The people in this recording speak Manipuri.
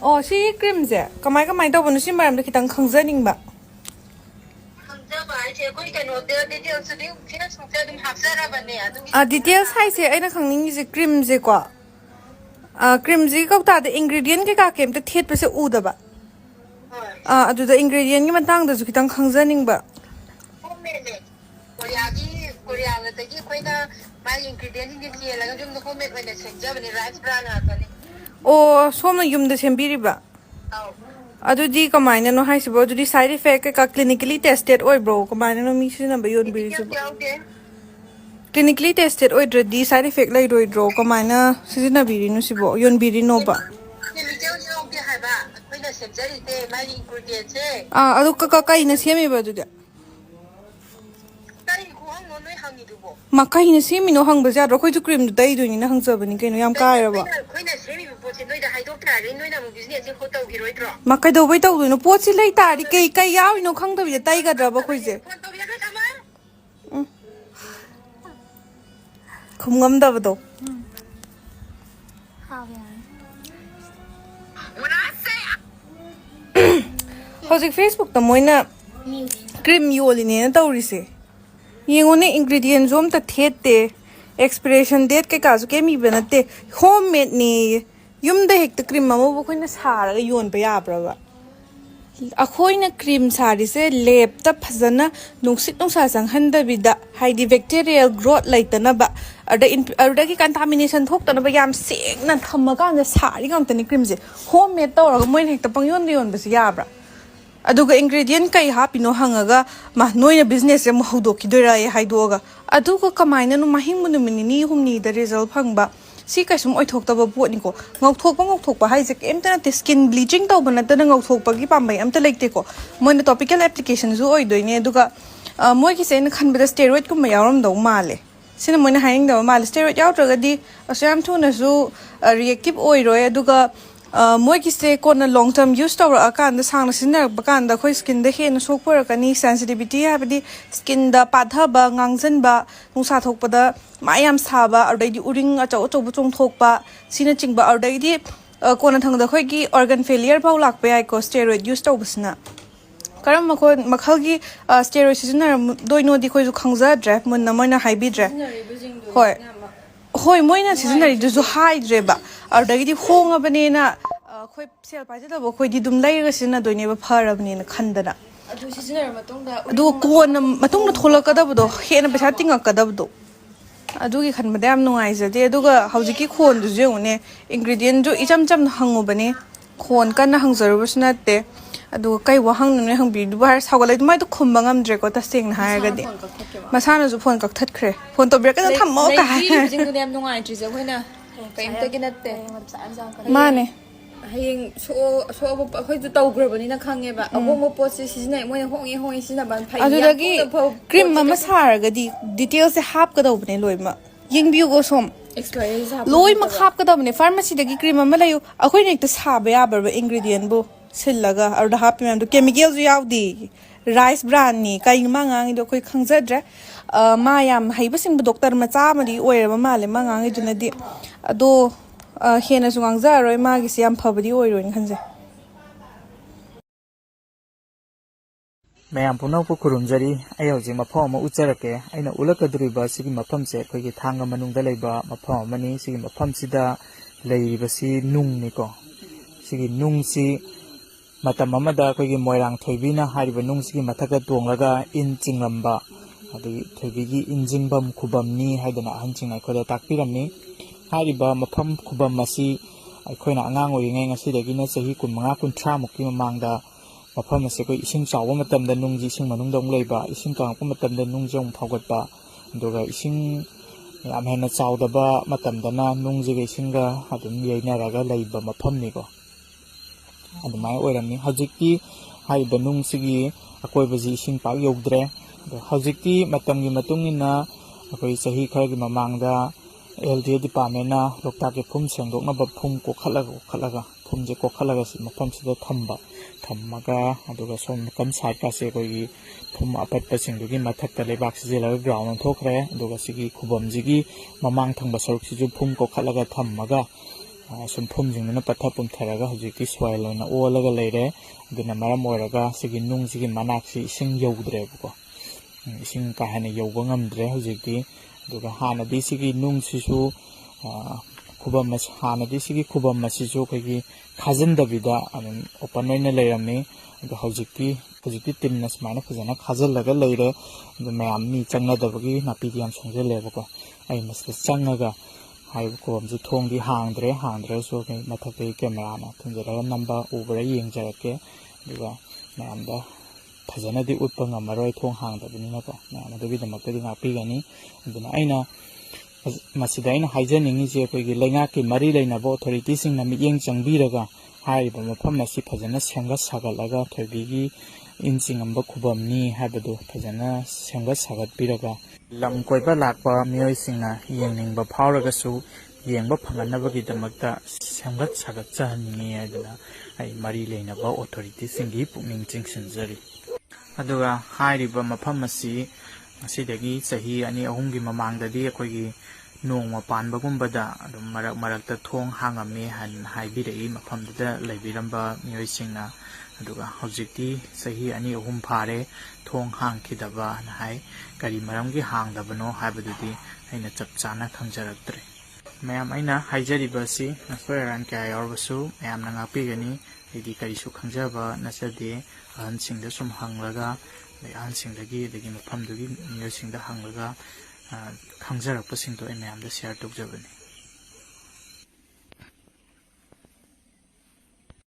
Oh, si cream je. Kamay daw bano si maram da kitang khangzaning ba. Details hai se ai na khangning je cream je ko. Cream je ko ta de ingredient ke ka kem te thet pa se u da ba. Adu da ingredient ki matang da su kitang khangzaning ba. Oh, somna yum da sembiri ba. Adudi kamaina no hai sibo adudi side effect ka clinically tested oi bro kamaina no mi sina ba yon biri sibo clinically tested oi dradi side effect lai roi dro kamaina sina biri no sibo yon biri no ba adu ka ina semi ba du makai na semi no hang ba ja ro khoi tu cream du dai du ni na hang jabani kaino yam kai ra ba makai do bai tau no pot si lai ta ri kai yaw no khang da bi tai ga dra ba khoi je khum ngam da ba do hojik Facebook ta moina cream yoli ne na tawri se yengone ingredient zom ta thete expiration date ke ka ke mi banate homemade ni yum da hek ta cream ma mo khoina sara ga yon ba ya bra ba akhoina cream sari se lep ta phajana nungsit nungsa sang handa bida haidi bacterial growth laitana ba ada ki contamination thok ta na ba yam seng na thamma ka na sari ngam ta ni cream je homemade ta ra moin hek ta pangyon yon ba se ya bra aduga ingredient kai hapino hangaga ma noina business em hodok kidora ye haidoga aduga kamaina no mahing mun minini humni da result phangba si ka sum oi thok ta ba pot ni ko ngau thok ba hai je emta na skin bleaching taw bana ta ngau thok pa gi pambai amta lekte ko moina topical application zu oi doine aduga moi ki sen khan ba steroid kum yaram do male sina moina haing da male steroid yaw traga di asam thuna zu reactive oi roi aduga moi ki se kona long term use to ra kan da sang na sinar ba kan da khoi skin da he na sok por ka ni sensitivity ha badi skin da padha ba ngangjan ba nungsa thok pa da mayam sa ba ardai di uring a chaw bu chong thok pa sina ching ba ardai di kona thang da khoi ki organ failure ba lak pa ai ko steroid use to busna karam makhal gi steroid sinar doino di khoi ju khangza dra mun na moina high bi dra hoi hoi moina seasonary du zu high dre ba ardagi di honga bane na khoi sel pa jada bo khoi di dum lai ga sina doine ba phara bane na khandana adu seasonary matong na thola ka da bo he na pesa tinga ka da bo adu gi khan madam nungai ja de adu ga hauji ki khon du je une ingredient ju icham cham hangu bane khon kan na hangzaru basna te adu kai wa hang ne hang bi du bar sagalai mai to khumba ngam dre ko ta seng na ha ga de masana ju phone kak that khre phone to ber ka tham mo ka jing du dem nungai tri je khoina kaim ta gi natte mane hayeng so khoi ju taw gre bani na khange ba abong mo pot se sijnai moi hongi sina ban phai adu dagi cream ma sar ga di details se hap ka do bane loima ying biu go som loi ma khap ka do bane pharmacy dagi cream ma layu akhoi ne ta sa ba ya bar ingredient bo sillaga arda happy man do chemicals yaudi rice brand ni kai mangang do koi khangzadra ma yam haiba sing doctor ma cha mali oira ma le mangang iduna di ado hena sungang za roi ma gi siam phabadi oiro in khanje mayam punau pu kurumjari ayo ji mapha ma ucharake aina ulakadriba sigi mafam se khoi gi thanga manung da leiba mapha mani sigi mafam sida leiriba si nung ni ko sigi nung si matam amada khoi gi moirang thoibina hariba nung sigi mathaka tonglaga in chinglamba adi thoibigi injingbam khubamni haidana hanching ai khoda takpiramni hariba mafam khubam masi aikoina angang oringai ngasi dagi na sahi 15-30 mukki mamangda mafam ase koi ising chawa matamda nungji ising manung dong leiba ising kangpa matamda nungji ong phawgatba aduga ising yam hena chawdaba matamdana nungji ga isinga adum yeinaraga leiba mafam ni ko adumai oiramni hajikki haiba nungsigi akoibaji ising pak yogdre hajikki matamgi matungina akoi sahi kharagi mamangda LDA department na lokta ke phum sengdokna ba phum ko khalaga phum je ko khalaga si mafam sida thammaga aduga som kan sai ka se koi phum apat pa singdugi mathak ta lebak si jela ground thokre aduga sigi khubam jigi mamang thangba saruk si ju phum ko khalaga thammaga ꯁꯨꯝꯐꯨꯝꯁꯤꯡꯗꯨꯅ ꯄꯠꯊ ꯄꯨꯝꯊꯔꯒ ꯍꯧꯖꯤꯛꯇꯤ ꯁꯣꯏꯜ ꯑꯣꯏꯅ ꯑꯣꯜꯂꯒ ꯂꯩꯔꯦ ꯑꯗꯨꯅ ꯃꯔꯝ ꯑꯣꯏꯔꯒ ꯁꯤꯒꯤ ꯅꯨꯡꯁꯤꯒꯤ ꯃꯅꯥꯛꯁꯤ ꯏꯁꯤꯡ ꯌꯧꯗ꯭ꯔꯦꯕꯀꯣ ꯏꯁꯤꯡ ꯀꯥ ꯍꯦꯟꯅ ꯌꯧꯕ ꯉꯝꯗ꯭ꯔꯦ ꯍꯧꯖꯤꯛꯇꯤ ꯑꯗꯨꯒ ꯍꯥꯟꯅꯗꯤ ꯁꯤꯒꯤ ꯅꯨꯡꯁꯤꯁꯨ ꯍꯥꯟꯅꯗꯤ ꯁꯤꯒꯤ ꯈꯨꯕꯝ ꯑꯁꯤꯁꯨ ꯑꯩꯈꯣꯏꯒꯤ ꯈꯥꯖꯤꯟꯗꯕꯤꯗ ꯑꯗꯨꯝ ꯑꯣꯄꯟ ꯑꯣꯏꯅ ꯂꯩꯔꯝꯃꯤ ꯑꯗꯣ ꯍꯧꯖꯤꯛꯇꯤ ꯇꯤꯟꯅ ꯁꯨꯃꯥꯏꯅ ꯐꯖꯅ ꯈꯥꯖꯤꯜꯂꯒ ꯂꯩꯔꯦ ꯑꯗꯨ ꯃꯌꯥꯝ ꯃꯤ ꯆꯪꯅꯗꯕꯒꯤ ꯅꯥꯄꯤꯗꯤ ꯌꯥꯝ ꯁꯣꯡꯖꯜꯂꯦꯕꯀꯣ ꯑꯩ ꯃꯁꯤꯗ ꯆꯪꯉꯒ ꯍꯥꯏꯔꯤꯕ ꯈꯨꯕꯝꯁꯤ ꯊꯣꯡꯗꯤ ꯍꯥꯡꯗ꯭ꯔꯁꯨ ꯑꯩꯈꯣꯏ ꯃꯊꯛꯇꯒꯤ ꯀꯦꯃꯦꯔꯥꯅ ꯊꯤꯟꯖꯔꯒ ꯅꯝꯕ ꯎꯕ꯭ꯔꯥ ꯌꯦꯡꯖꯔꯛꯀꯦ ꯑꯗꯨꯒ ꯃꯌꯥꯝꯗ ꯐꯖꯅꯗꯤ ꯎꯠꯄ ꯉꯝꯃꯔꯣꯏ ꯊꯣꯡ ꯍꯥꯡꯗꯕꯅꯤꯅꯀꯣ ꯃꯌꯥꯝ ꯑꯗꯨꯒꯤꯗꯃꯛꯇꯗꯤ ꯉꯥꯛꯄꯤꯒꯅꯤ ꯑꯗꯨꯅ ꯃꯁꯤꯗ ꯑꯩꯅ ꯍꯥꯏꯖꯅꯤꯡꯉꯤꯁꯦ ꯑꯩꯈꯣꯏꯒꯤ ꯂꯩꯉꯥꯛꯀꯤ ꯃꯔꯤ ꯂꯩꯅꯕ ꯑꯣꯊꯣꯔꯤꯇꯤꯁꯤꯡꯅ ꯃꯤꯠꯌꯦꯡ ꯆꯪꯕꯤꯔꯒ ꯍꯥꯏꯔꯤꯕ ꯃꯐꯝ ꯑꯁꯤ ꯐꯖꯅ ꯁꯦꯝꯒꯠ ꯁꯥꯒꯠꯂꯒ ꯊꯣꯏꯕꯤꯒꯤ ꯏꯟ ꯆꯤꯡꯉꯝꯕ ꯈꯨꯕꯝꯅꯤ ꯍꯥꯏꯕꯗꯨ ꯐꯖꯅ ꯁꯦꯝꯒꯠ ꯁꯥꯒꯠꯄꯤꯔꯒ ꯂꯝ ꯀꯣꯏꯕ ꯂꯥꯛꯄ ꯃꯤꯑꯣꯏꯁꯤꯡꯅ ꯌꯦꯡꯅꯤꯡꯕ ꯐꯥꯎꯔꯒꯁꯨ ꯌꯦꯡꯕ ꯐꯪꯍꯟꯅꯕꯒꯤꯗꯃꯛꯇ ꯁꯦꯝꯒꯠ ꯁꯥꯒꯠꯆꯍꯟꯅꯤꯡꯉꯤ ꯍꯥꯏꯗꯨꯅ ꯑꯩ ꯃꯔꯤ ꯂꯩꯅꯕ ꯑꯣꯊꯣꯔꯤꯇꯤꯁꯤꯡꯒꯤ ꯄꯨꯛꯅꯤꯡ ꯆꯤꯡꯁꯤꯟꯖꯔꯤ ꯑꯗꯨꯒ ꯍꯥꯏꯔꯤꯕ ꯃꯐꯝ ꯑꯁꯤ ꯉꯁꯤꯗꯒꯤ ꯆꯍꯤ 2-3ꯒꯤ ꯃꯃꯥꯡꯗꯗꯤ ꯑꯩꯈꯣꯏꯒꯤ ꯅꯣꯡꯃ ꯄꯥꯟꯕꯒꯨꯝꯕꯗ ꯑꯗꯨꯝ ꯃꯔꯛꯇ ꯊꯣꯡ ꯍꯥꯡꯉꯝꯃꯤ ꯍꯥꯏꯅ ꯍꯥꯏꯕꯤꯔꯛꯏ ꯃꯐꯝꯗꯨꯗ ꯂꯩꯕꯤꯔꯝꯕ ꯃꯤꯑꯣꯏꯁꯤꯡꯅ ꯑꯗꯨꯒ ꯍꯧꯖꯤꯛꯇꯤ ꯆꯍꯤ 2-3 ꯐꯥꯔꯦ ꯊꯣꯡ ꯍꯥꯡꯈꯤꯗꯕꯅ ꯍꯥꯏ ꯀꯔꯤ ꯃꯔꯝꯒꯤ ꯍꯥꯡꯗꯕꯅꯣ ꯍꯥꯏꯕꯗꯨꯗꯤ ꯑꯩꯅ ꯆꯞ ꯆꯥꯅ ꯈꯪꯖꯔꯛꯇ꯭ꯔꯦ ꯃꯌꯥꯝ ꯑꯩꯅ ꯍꯥꯏꯖꯔꯤꯕ ꯑꯁꯤ ꯑꯁꯣꯏ ꯑꯔꯥꯟ ꯀꯌꯥ ꯌꯥꯎꯔꯕꯁꯨ ꯃꯌꯥꯝꯅ ꯉꯥꯛꯄꯤꯒꯅꯤ ꯑꯩꯗꯤ ꯀꯔꯤꯁꯨ ꯈꯪꯖꯕ ꯅꯠꯆꯗꯦ ꯑꯍꯟꯁꯤꯡꯗ ꯁꯨꯝ ꯍꯪꯂꯒ ꯑꯍꯟꯁꯤꯡꯗꯒꯤ ꯑꯗꯒꯤ ꯃꯐꯝꯗꯨꯒꯤ ꯃꯤꯑꯣꯏꯁꯤꯡꯗ ꯍꯪꯂꯒ ꯈꯪꯖꯔꯛꯄꯁꯤꯡꯗꯣ ꯑꯩ ꯃꯌꯥꯝꯗ ꯁꯤꯌꯔ ꯇꯧꯖꯕꯅꯤ